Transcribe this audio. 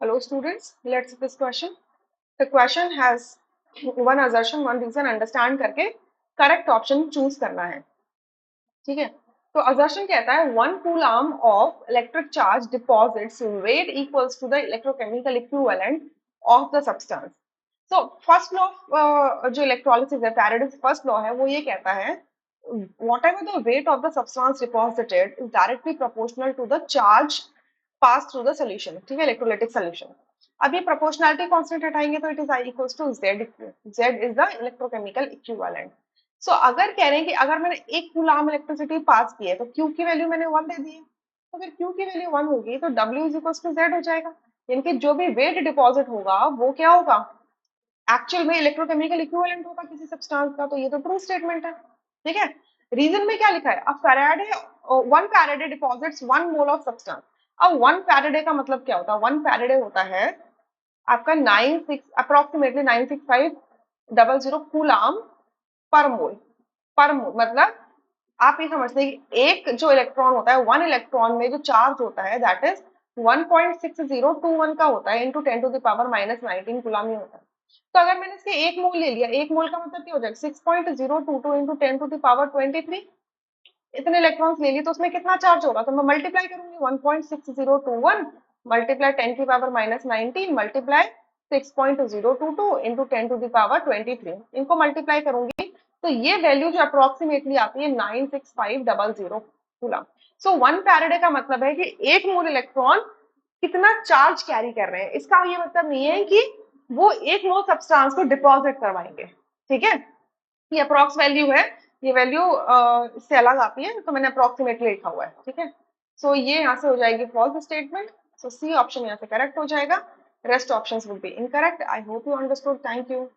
Hello students, let's see this question. The question has one assertion, one reason, understand करके correct option choose करना है. ठीक है. तो assertion कहता है 1 coulomb of electric charge deposits weight equals to the electrochemical equivalent of the substance. So first law of जो electrolysis है, Faraday's first law है, वो ये कहता है whatever the weight of the substance deposited is directly proportional to the charge passed through the solution. ठीक है, electrolytic solution. अब ये proportionality constant हटाएंगे तो it is I equals to Z. Z is the electrochemical equivalent. सो अगर कह रहे हैं कि अगर मैंने 1 कूलाम इलेक्ट्रिसिटी पास की है तो Q की वैल्यू मैंने 1 दे दी है, तो अगर Q की वैल्यू 1 होगी तो W is equal to Z हो जाएगा. यानी कि जो भी वेट डिपॉजिट होगा वो क्या होगा, एक्चुअल में इलेक्ट्रोकेमिकल इक्विवेलेंट होगा किसी सब्सटेंस का. तो ये तो ट्रू स्टेटमेंट है. ठीक है. रीजन में क्या लिखा है, uh Faraday 1 Faraday deposits 1 mole of substance. अब 1 फैराडे का मतलब क्या होता है, 1 फैराडे होता है आपका 96 अप्रोक्सीमेटली 96500 कूलाम पर मोल. पर मोल मतलब आप ये समझते हैं कि एक जो इलेक्ट्रॉन होता है, 1 इलेक्ट्रॉन में जो चार्ज होता है दैट इज 1.6021 का होता है into 10 to the power -19 coulomb ही होता है. तो अगर मैंने इसके एक मोल ले लिया, एक मोल का मतलब क्या हो जाएगा 6.022 इंटू 10 टू द पावर 23, इतने इलेक्ट्रॉन्स ले लिए तो उसमें कितना चार्ज होगा, तो मैं मल्टीप्लाई करूंगी 1.6021 मल्टीप्लाई 10 की power -19 multiply 6.022 into 10 to the power 23, इनको मल्टीप्लाई करूंगी तो ये वैल्यू जो अप्रोक्सीमेटली आती है 96500 कूलम. सो 1 फैराडे का मतलब है कि एक मोल इलेक्ट्रॉन कितना चार्ज कैरी कर रहे हैं. इसका ये मतलब नहीं है कि वो एक मोल सब्सटेंस को डिपॉजिट करवाएंगे. ठीक है, ये अप्रोक्स वैल्यू है, ये वैल्यू इससे अलग आती है तो मैंने अप्रोक्सीमेटली लिखा हुआ है. ठीक है. सो ये यहाँ से हो जाएगी फॉल्स स्टेटमेंट. सो सी ऑप्शन यहाँ से करेक्ट हो जाएगा. Rest options would be incorrect. I hope you understood. Thank you.